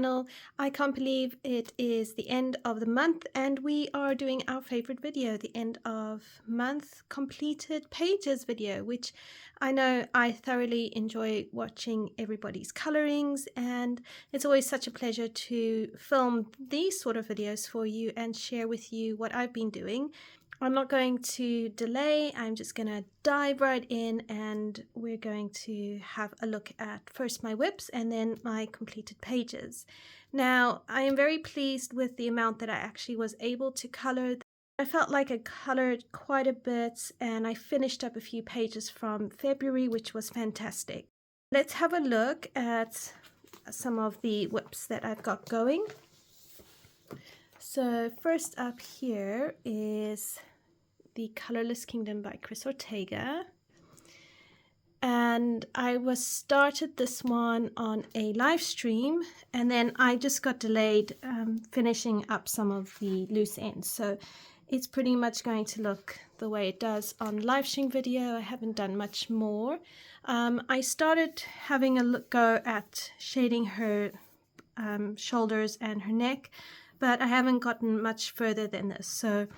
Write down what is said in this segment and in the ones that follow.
channel. I can't believe it is the end of the month and we are doing our favorite video, the end of month completed pages video, which I know I thoroughly enjoy watching everybody's colorings, and it's always such a pleasure to film these sort of videos for you and share with you what I've been doing. I'm not going to delay, I'm just going to dive right in and we're going to have a look at first my whips and then my completed pages. Now, I am very pleased with the amount that I actually was able to color. I felt like I colored quite a bit and I finished up a few pages from February, which was fantastic. Let's have a look at some of the whips that I've got going. So first up here is the Colorless Kingdom by Chris Ortega, and I started this one on a live stream, and then I just got delayed finishing up some of the loose ends, so it's pretty much going to look the way it does on live stream video. I haven't done much more. I started having a go at shading her shoulders and her neck, but I haven't gotten much further than this. So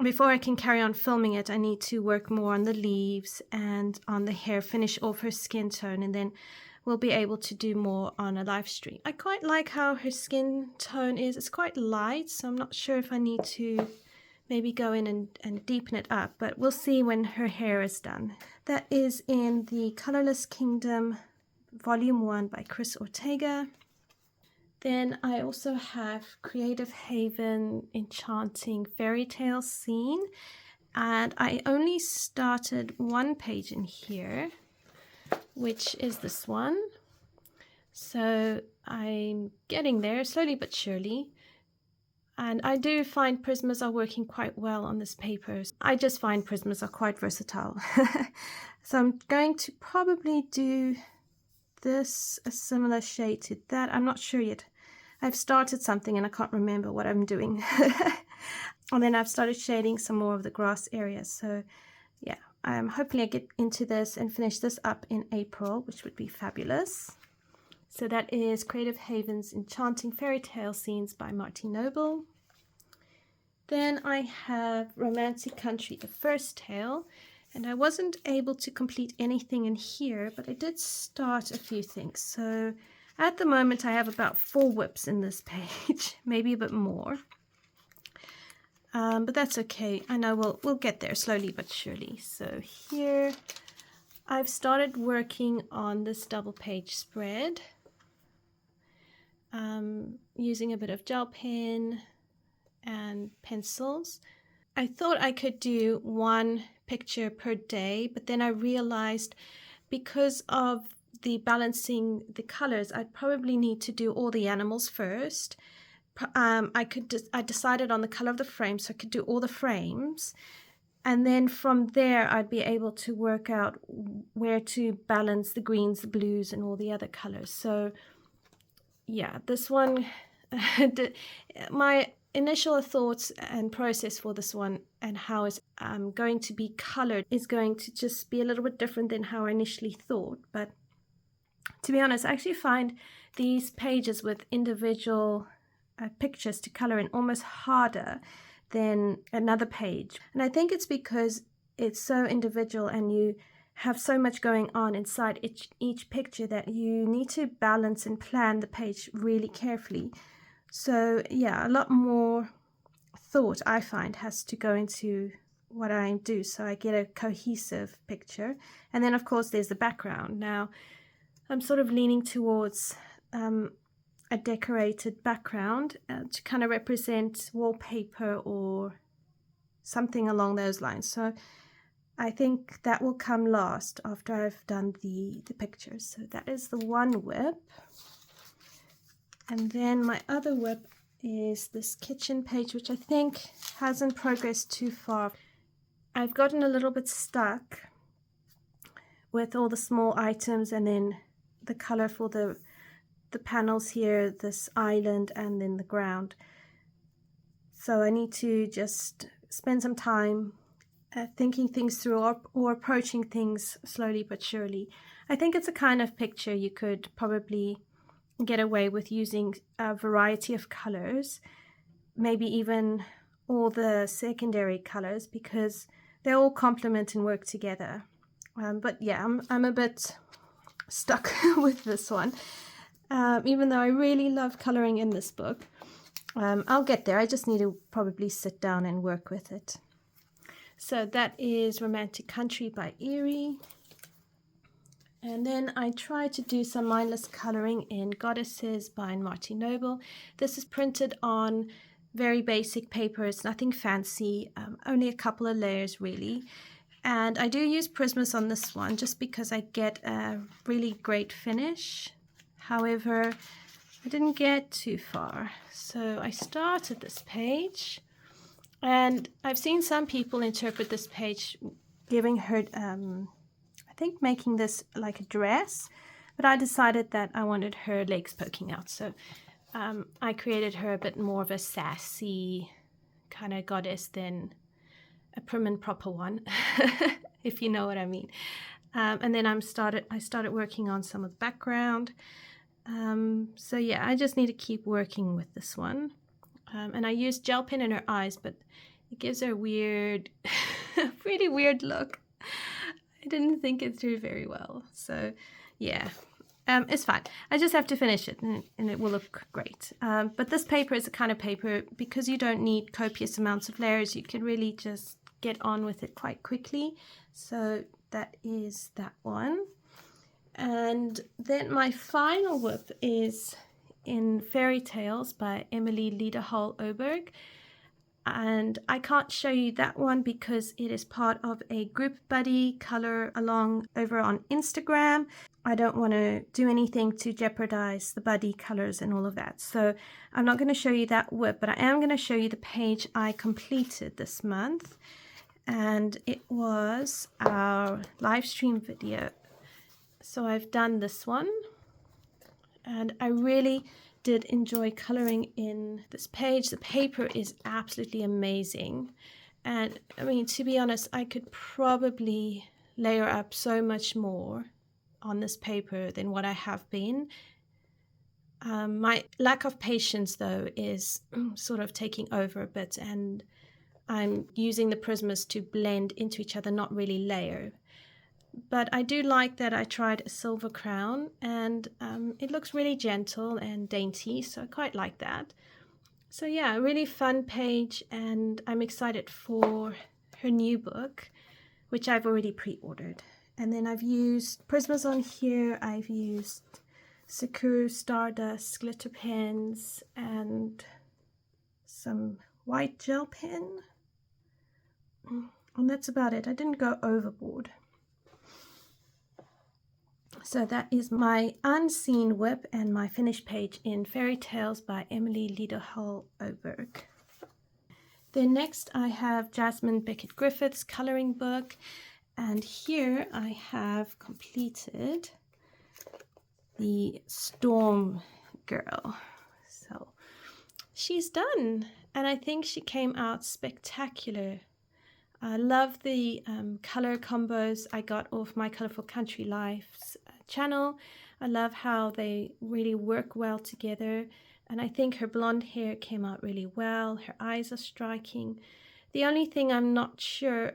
before I can carry on filming it, I need to work more on the leaves and on the hair, finish off her skin tone, and then we'll be able to do more on a live stream. I quite like how her skin tone is. It's quite light, so I'm not sure if I need to maybe go in and deepen it up, but we'll see when her hair is done. That is in the Colorless Kingdom Volume 1 by Chris Ortega. Then I also have Creative Haven Enchanting Fairy Tale Scene, and I only started one page in here, which is this one. So I'm getting there slowly but surely, and I do find Prismas are working quite well on this paper. I just find Prismas are quite versatile. So I'm going to probably do this, a similar shade to that. I'm not sure yet. I've started something and I can't remember what I'm doing. And then I've started shading some more of the grass area. So yeah, hopefully I get into this and finish this up in April, which would be fabulous. So that is Creative Haven's Enchanting Fairy Tale Scenes by Martin Noble. Then I have Romantic Country, the first tale. And I wasn't able to complete anything in here, but I did start a few things. So at the moment, I have about 4 whips in this page, maybe a bit more. But that's okay. I know we'll get there slowly but surely. So here, I've started working on this double page spread, using a bit of gel pen and pencils. I thought I could do 1 picture per day, but then I realized because of the balancing the colors, I'd probably need to do all the animals first. I decided on the color of the frame, so I could do all the frames, and then from there I'd be able to work out where to balance the greens, the blues, and all the other colors. So yeah, this one my initial thoughts and process for this one and how it's going to be colored is going to just be a little bit different than how I initially thought. But to be honest, I actually find these pages with individual pictures to color in almost harder than another page. And I think it's because it's so individual and you have so much going on inside each picture that you need to balance and plan the page really carefully. So yeah, a lot more thought I find has to go into what I do so I get a cohesive picture. And then of course there's the background. Now I'm sort of leaning towards a decorated background to kind of represent wallpaper or something along those lines. So I think that will come last after I've done the pictures. So that is the one whip. And then my other whip is this kitchen page, which I think hasn't progressed too far. I've gotten a little bit stuck with all the small items and then the color for the panels here, this island, and then the ground. So I need to just spend some time thinking things through or approaching things slowly but surely. I think it's a kind of picture you could probably get away with using a variety of colors, maybe even all the secondary colors, because they all complement and work together. But yeah, I'm a bit stuck with this one, even though I really love coloring in this book. I'll get there. I just need to probably sit down and work with it. So that is Romantic Country by Ailie. And then I tried to do some mindless coloring in Goddesses by Martin Noble. This is printed on very basic paper. It's nothing fancy, only a couple of layers really. And I do use Prismas on this one just because I get a really great finish. However, I didn't get too far. So I started this page, and I've seen some people interpret this page giving her I think making this like a dress, but I decided that I wanted her legs poking out, so I created her a bit more of a sassy kind of goddess than a prim and proper one, if you know what I mean. And then I started working on some of the background. So yeah, I just need to keep working with this one. And I used gel pen in her eyes, but it gives her a weird, really weird look. I didn't think it through very well. So yeah, it's fine. I just have to finish it and it will look great. But this paper is a kind of paper, because you don't need copious amounts of layers, you can really just get on with it quite quickly. So that is that one. And then my final whip is in Fairy Tales by Emily Lederhall-Oberg. And I can't show you that one because it is part of a group buddy color along over on Instagram. I don't want to do anything to jeopardize the buddy colors and all of that. So I'm not going to show you that whip, but I am going to show you the page I completed this month. And it was our live stream video. So I've done this one, and I really did enjoy coloring in this page. The paper is absolutely amazing, and I mean, to be honest, I could probably layer up so much more on this paper than what I have been. My lack of patience though is sort of taking over a bit, and I'm using the Prismas to blend into each other, not really layer. But I do like that I tried a silver crown, and it looks really gentle and dainty, so I quite like that. So yeah, a really fun page, and I'm excited for her new book, which I've already pre-ordered. And then I've used Prismas on here. I've used Sakura Stardust glitter pens and some white gel pen. And that's about it. I didn't go overboard. So that is my unseen whip and my finished page in Fairy Tales by Emily Lederhall-Oberg. Then next I have Jasmine Beckett-Griffith's coloring book, and here I have completed the Storm Girl. So she's done, and I think she came out spectacular. I love the color combos I got off My Colorful Country Life's channel. I love how they really work well together, and I think her blonde hair came out really well. Her eyes are striking. The only thing I'm not sure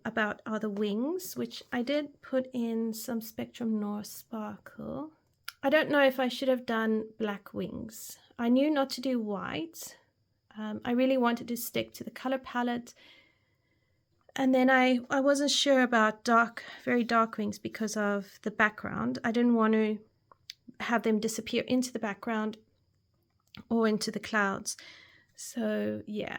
about are the wings, which I did put in some Spectrum Noir Sparkle. I don't know if I should have done black wings. I knew not to do white. I really wanted to stick to the color palette. And then I wasn't sure about very dark wings because of the background. I didn't want to have them disappear into the background or into the clouds. So yeah.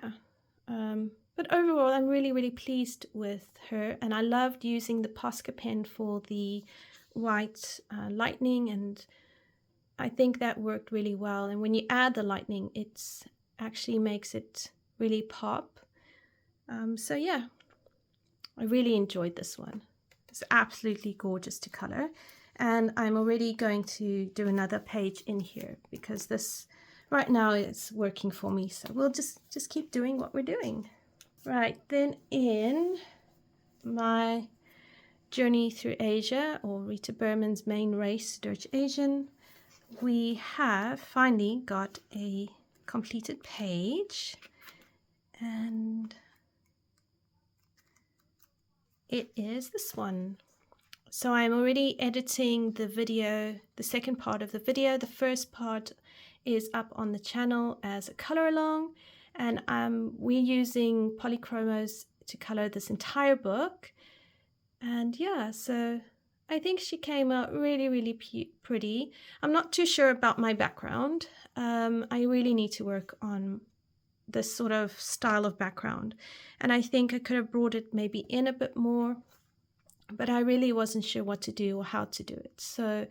But overall, I'm really, really pleased with her. And I loved using the Posca pen for the white lightning. And I think that worked really well. And when you add the lightning, it actually makes it really pop. So yeah. I really enjoyed this one. It's absolutely gorgeous to color, and I'm already going to do another page in here because this right now is working for me, so we'll just keep doing what we're doing. Right, then in my Journey Through Asia, or Rita Berman's Main Race, Dirge Asian, we have finally got a completed page, and it is this one. So I'm already editing the video, the second part of the video. The first part is up on the channel as a color along, and we're using Polychromos to color this entire book. And yeah, so I think she came out really pretty. I'm not too sure about my background. I really need to work on this sort of style of background, and I think I could have brought it maybe in a bit more, but I really wasn't sure what to do or how to do it. So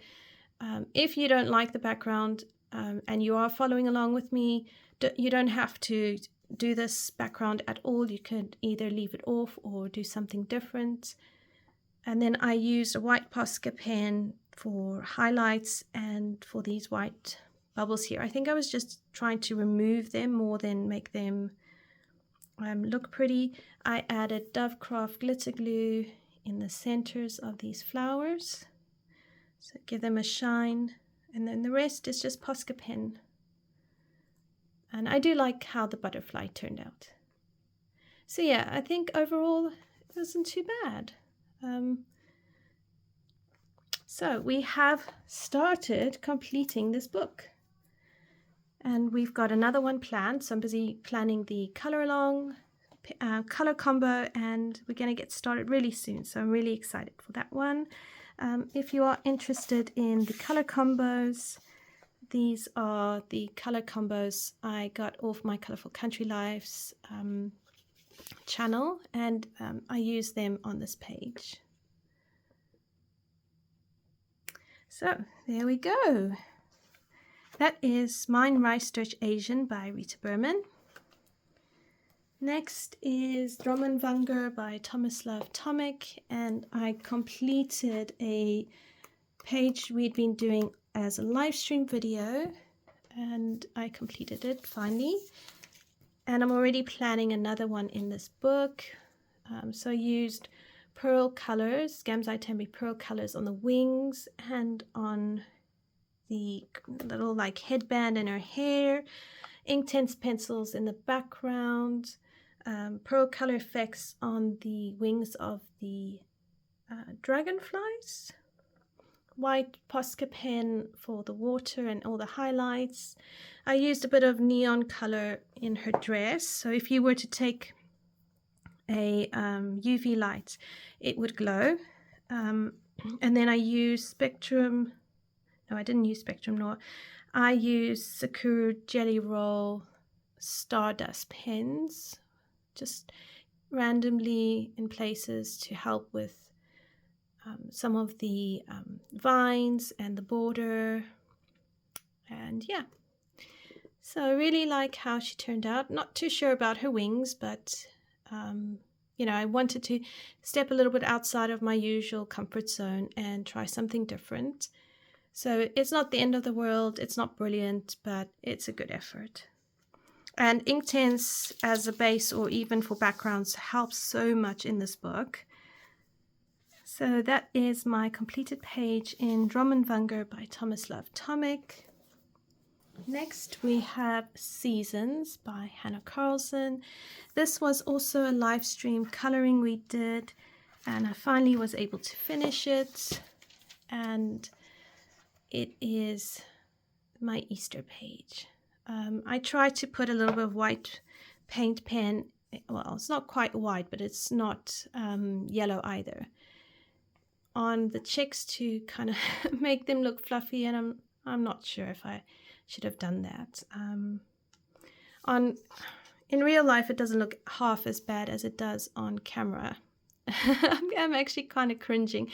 if you don't like the background and you are following along with me, you don't have to do this background at all. You could either leave it off or do something different. And then I used a white Posca pen for highlights and for these white bubbles here. I think I was just trying to remove them more than make them look pretty. I added Dovecraft glitter glue in the centers of these flowers, so give them a shine, and then the rest is just Posca pen. And I do like how the butterfly turned out. So yeah, I think overall it wasn't too bad. So we have started completing this book, and we've got another one planned. So I'm busy planning the color along, color combo, and we're going to get started really soon. So I'm really excited for that one. If you are interested in the color combos, these are the color combos I got off my Colorful Country Lives channel, and I use them on this page. So there we go. That is Mine Rice Dirt Asian by Rita Berman. Next is Drumond Vanger by Tomislav Tomic, and I completed a page we'd been doing as a live stream video, and I completed it finally. And I'm already planning another one in this book. So I used pearl colors, Gamzai Tambi pearl colors on the wings and on the little like headband in her hair, Inktense pencils in the background, pearl color effects on the wings of the dragonflies, white Posca pen for the water and all the highlights. I used a bit of neon color in her dress, so if you were to take a UV light, it would glow. And then I used Spectrum, no, I didn't use Spectrum, nor I used Sakura Jelly Roll Stardust pens, just randomly in places to help with some of the vines and the border. And yeah, so I really like how she turned out. Not too sure about her wings, but you know, I wanted to step a little bit outside of my usual comfort zone and try something different. So it's not the end of the world, it's not brilliant, but it's a good effort. And Inktense as a base or even for backgrounds helps so much in this book. So that is my completed page in Drumond Vanger by Tomislav Tomic. Next we have Seasons by Hannah Carlson. This was also a live stream coloring we did, and I finally was able to finish it, and it is my Easter page. I tried to put a little bit of white paint pen, well, it's not quite white, but it's not yellow either, on the chicks to kind of make them look fluffy, and I'm not sure if I should have done that. In real life, it doesn't look half as bad as it does on camera. I'm actually kind of cringing.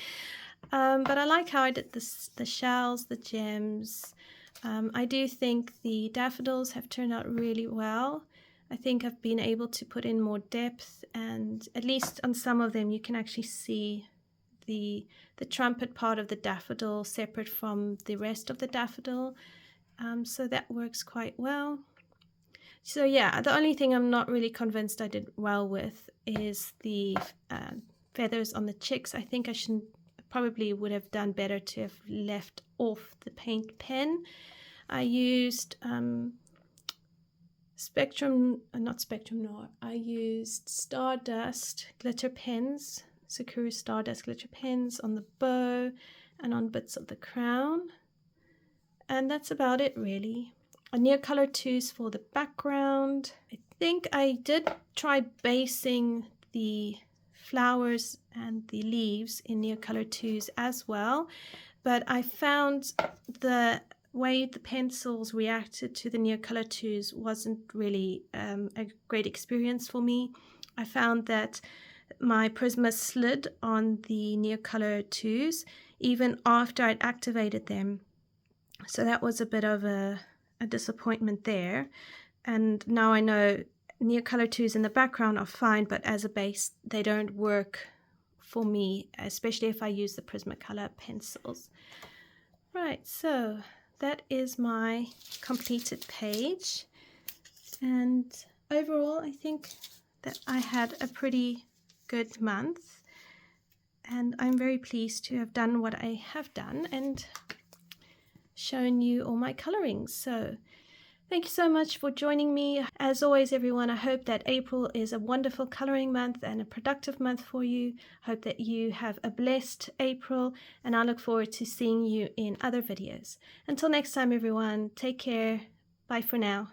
But I like how I did the shells, the gems. I do think the daffodils have turned out really well. I think I've been able to put in more depth, and at least on some of them you can actually see the trumpet part of the daffodil separate from the rest of the daffodil. So that works quite well. So yeah, the only thing I'm not really convinced I did well with is the feathers on the chicks. I think I should probably would have done better to have left off the paint pen. I used I used Stardust glitter pens, Sakura Stardust glitter pens on the bow and on bits of the crown. And that's about it really. A Neocolor 2s for the background. I think I did try basing the flowers and the leaves in Neocolor 2s as well, but I found the way the pencils reacted to the Neocolor 2s wasn't really a great experience for me. I found that my Prisma slid on the Neocolor 2s even after I'd activated them. So that was a bit of a disappointment there. And now I know Neocolor 2s in the background are fine, but as a base they don't work for me, especially if I use the Prismacolor pencils. Right, so that is my completed page, and overall I think that I had a pretty good month, and I'm very pleased to have done what I have done and shown you all my colorings. So thank you so much for joining me. As always, everyone, I hope that April is a wonderful coloring month and a productive month for you. I hope that you have a blessed April, and I look forward to seeing you in other videos. Until next time, everyone, take care. Bye for now.